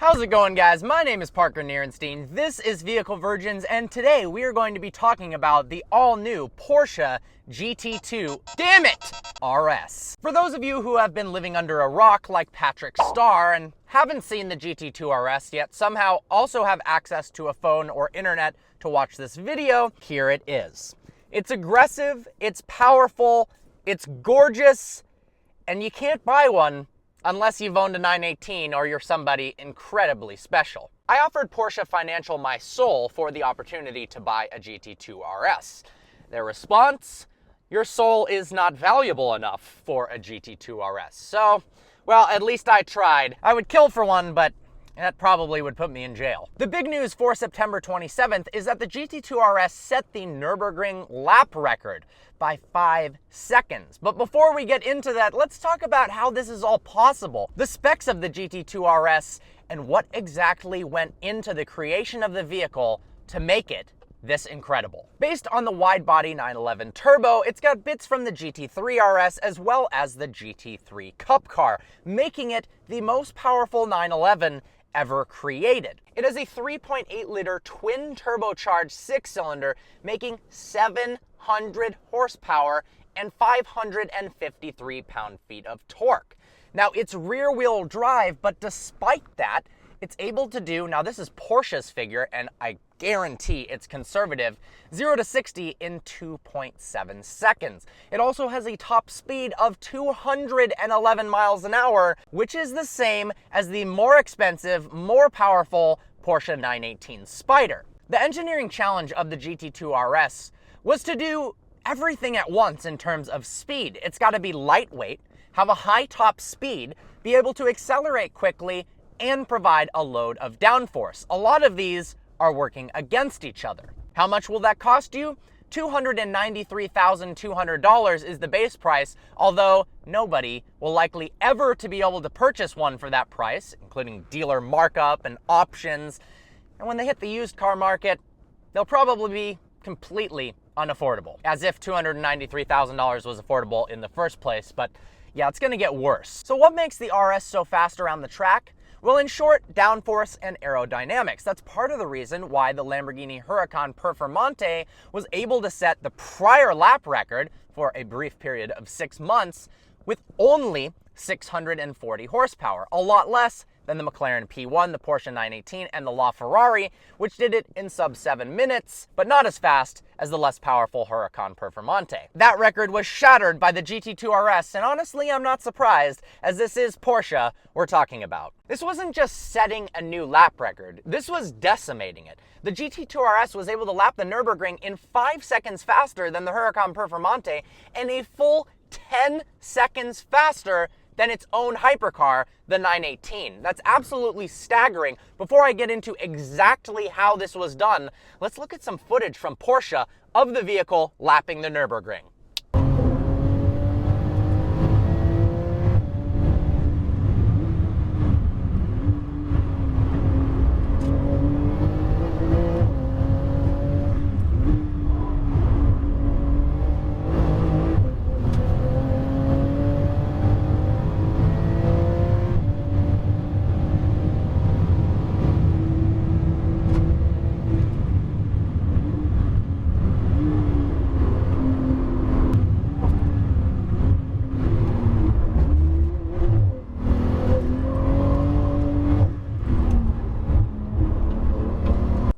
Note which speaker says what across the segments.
Speaker 1: How's it going, guys? My name is Parker Nirenstein. This is Vehicle Virgins, and today we are going to be talking about the all-new Porsche Gt2RS. For those of you who have been living under a rock like Patrick Starr and haven't seen the Gt2RS yet, somehow also have access to a phone or internet to watch this video, here it is. It's aggressive, it's powerful, it's gorgeous, and you can't buy one unless you've owned a 918 or you're somebody incredibly special. I offered Porsche Financial my soul for the opportunity to buy a Gt2RS. Their response, your soul is not valuable enough for a Gt2RS. So, well, at least I tried. I would kill for one, but that probably would put me in jail. The big news for September 27th is that the Gt2RS set the Nürburgring lap record by 5 seconds. But before we get into that, let's talk about how this is all possible, the specs of the Gt2RS, and what exactly went into the creation of the vehicle to make it this incredible. Based on the wide-body 911 Turbo, it's got bits from the Gt3RS as well as the GT3 Cup Car, making it the most powerful 911 ever created. It is a 3.8-liter twin turbocharged six-cylinder, making 700 horsepower and 553 pound-feet of torque. Now, it's rear-wheel drive, but despite that, it's able to do, now this is Porsche's figure, and I guarantee it's conservative, 0 to 60 in 2.7 seconds. It also has a top speed of 211 miles an hour, which is the same as the more expensive, more powerful Porsche 918 Spyder. The engineering challenge of the Gt2RS was to do everything at once in terms of speed. It's got to be lightweight, have a high top speed, be able to accelerate quickly, and provide a load of downforce. A lot of these are working against each other. How much will that cost you? $293,200 is the base price, although nobody will likely ever to be able to purchase one for that price, including dealer markup and options. And when they hit the used car market, they'll probably be completely unaffordable, as if $293,000 was affordable in the first place. But yeah, it's gonna get worse. So what makes the RS so fast around the track? Well, in short, downforce and aerodynamics. That's part of the reason why the Lamborghini Huracan Performante was able to set the prior lap record for a brief period of 6 months with only 640 horsepower, a lot less than the McLaren P1, the Porsche 918, and the LaFerrari, which did it in sub 7 minutes, but not as fast as the less powerful Huracan Performante. That record was shattered by the Gt2RS, and honestly, I'm not surprised, as this is Porsche we're talking about. This wasn't just setting a new lap record, this was decimating it. The Gt2RS was able to lap the Nürburgring in 5 seconds faster than the Huracan Performante, and a full 10 seconds faster than its own hypercar, the 918. That's absolutely staggering. Before I get into exactly how this was done, let's look at some footage from Porsche of the vehicle lapping the Nürburgring.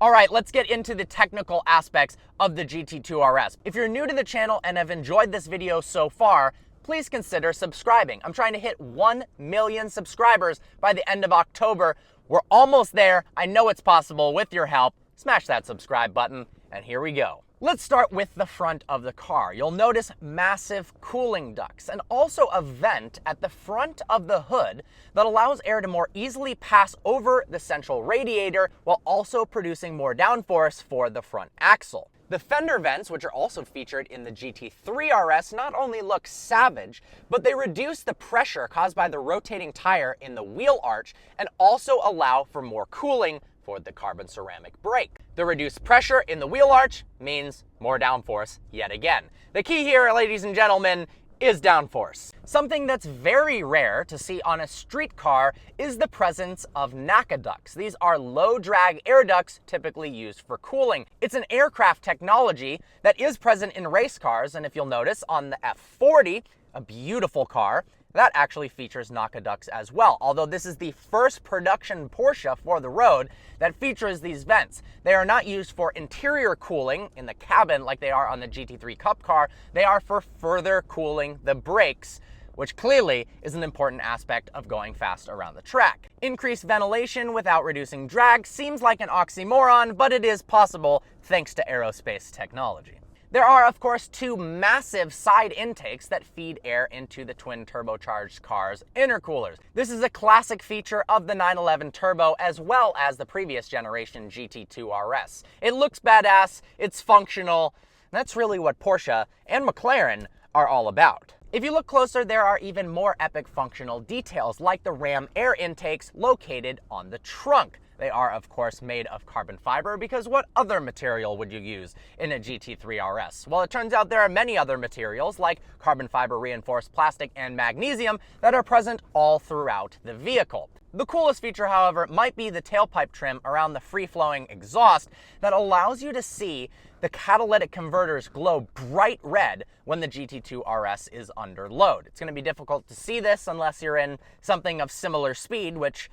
Speaker 1: All right, let's get into the technical aspects of the Gt2RS. If you're new to the channel and have enjoyed this video so far, please consider subscribing. I'm trying to hit 1 million subscribers by the end of October. We're almost there. I know it's possible with your help. Smash that subscribe button, and here we go. Let's start with the front of the car. You'll notice massive cooling ducts and also a vent at the front of the hood that allows air to more easily pass over the central radiator while also producing more downforce for the front axle. The fender vents, which are also featured in the Gt3RS, not only look savage, but they reduce the pressure caused by the rotating tire in the wheel arch and also allow for more cooling for the carbon ceramic brake. The reduced pressure in the wheel arch means more downforce yet again. The key here, ladies and gentlemen, is downforce. Something that's very rare to see on a street car is the presence of Naca Ducts. These are low-drag air ducts typically used for cooling. It's an aircraft technology that is present in race cars, and if you'll notice on the F40, a beautiful car, that actually features Naca Ducts as well, although this is the first production Porsche for the road that features these vents. They are not used for interior cooling in the cabin like they are on the GT3 Cup car. They are for further cooling the brakes, which clearly is an important aspect of going fast around the track. Increased ventilation without reducing drag seems like an oxymoron, but it is possible thanks to aerospace technology. There are, of course, two massive side intakes that feed air into the twin turbocharged car's intercoolers. This is a classic feature of the 911 Turbo as well as the previous generation Gt2Rs. It looks badass, it's functional, and that's really what Porsche and McLaren are all about. If you look closer, there are even more epic functional details, like the Ram air intakes located on the trunk. They are, of course, made of carbon fiber, because what other material would you use in a GT3 RS? Well, it turns out there are many other materials, like carbon fiber reinforced plastic and magnesium, that are present all throughout the vehicle. The coolest feature, however, might be the tailpipe trim around the free-flowing exhaust that allows you to see the catalytic converters glow bright red when the GT2 RS is under load. It's going to be difficult to see this unless you're in something of similar speed, which,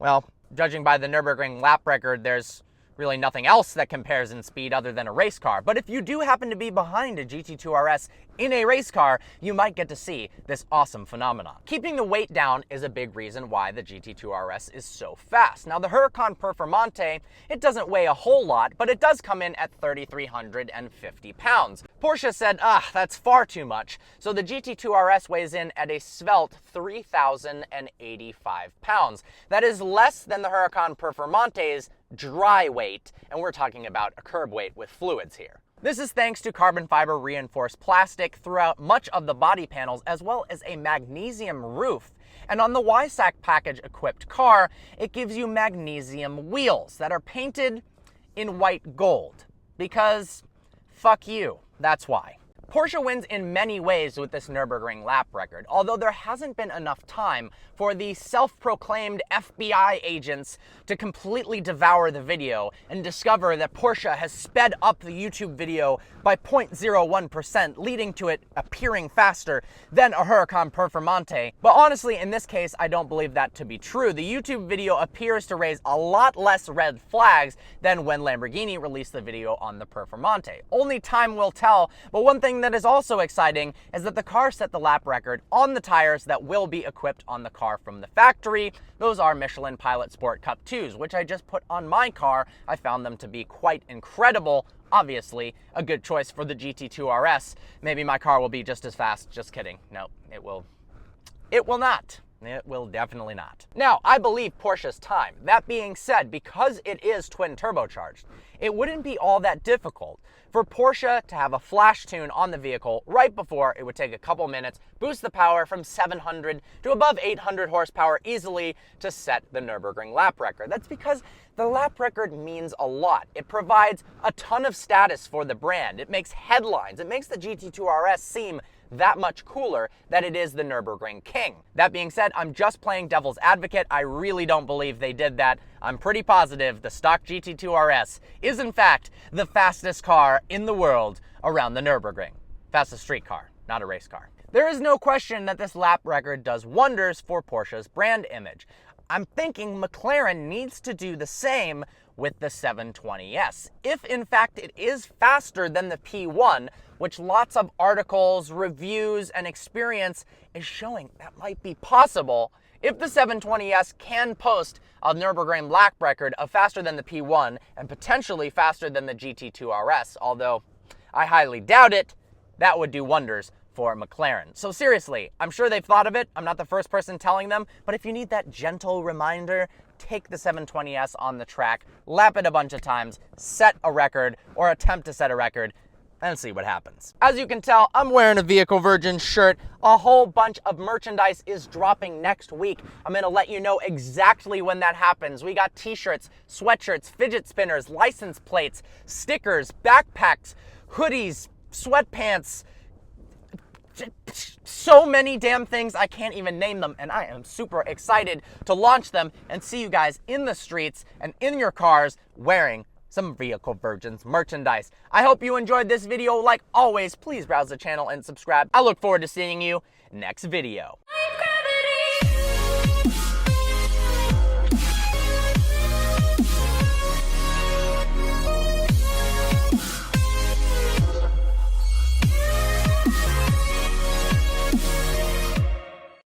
Speaker 1: well, judging by the Nürburgring lap record, there's really nothing else that compares in speed other than a race car. But if you do happen to be behind a GT2 RS in a race car, you might get to see this awesome phenomenon. Keeping the weight down is a big reason why the GT2 RS is so fast. Now, the Huracan Performante, it doesn't weigh a whole lot, but it does come in at 3,350 pounds. Porsche said, that's far too much, so the Gt2 RS weighs in at a svelte 3,085 pounds. That is less than the Huracan Performante's dry weight, and we're talking about a curb weight with fluids here. This is thanks to carbon fiber reinforced plastic throughout much of the body panels, as well as a magnesium roof. And on the YSAC package equipped car, it gives you magnesium wheels that are painted in white gold, because fuck you, that's why. Porsche wins in many ways with this Nürburgring lap record, although there hasn't been enough time for the self-proclaimed FBI agents to completely devour the video and discover that Porsche has sped up the YouTube video by 0.01%, leading to it appearing faster than a Huracan Performante. But honestly, in this case, I don't believe that to be true. The YouTube video appears to raise a lot less red flags than when Lamborghini released the video on the Performante. Only time will tell, but one thing that is also exciting is that the car set the lap record on the tires that will be equipped on the car from the factory. Those are Michelin Pilot Sport Cup 2s, which I just put on my car. I found them to be quite incredible. Obviously, a good choice for the GT2 RS. Maybe my car will be just as fast. Just kidding. No, it will not. It will definitely not. Now, I believe Porsche's time. That being said, because it is twin turbocharged, it wouldn't be all that difficult for Porsche to have a flash tune on the vehicle right before it would take a couple minutes, boost the power from 700 to above 800 horsepower easily to set the Nürburgring lap record. That's because the lap record means a lot. It provides a ton of status for the brand. It makes headlines. It makes the GT2 RS seem that much cooler that it is the Nürburgring King. That being said, I'm just playing devil's advocate. I really don't believe they did that. I'm pretty positive the stock Gt2 RS is in fact the fastest car in the world around the Nürburgring. Fastest street car, not a race car. There is no question that this lap record does wonders for Porsche's brand image. I'm thinking McLaren needs to do the same with the 720S. If in fact it is faster than the P1, which lots of articles, reviews, and experience is showing that might be possible, if the 720S can post a Nürburgring lap record of faster than the P1 and potentially faster than the GT2 RS, although I highly doubt it, that would do wonders for McLaren. So seriously, I'm sure they've thought of it. I'm not the first person telling them, but if you need that gentle reminder, take the 720S on the track, lap it a bunch of times, set a record, or attempt to set a record, and see what happens. As you can tell, I'm wearing a Vehicle Virgin shirt. A whole bunch of merchandise is dropping next week. I'm gonna let you know exactly when that happens. We got t-shirts, sweatshirts, fidget spinners, license plates, stickers, backpacks, hoodies, sweatpants, so many damn things, I can't even name them, and I am super excited to launch them and see you guys in the streets and in your cars wearing some Vehicle Virgins merchandise. I hope you enjoyed this video. Like always, please browse the channel and subscribe. I look forward to seeing you next video.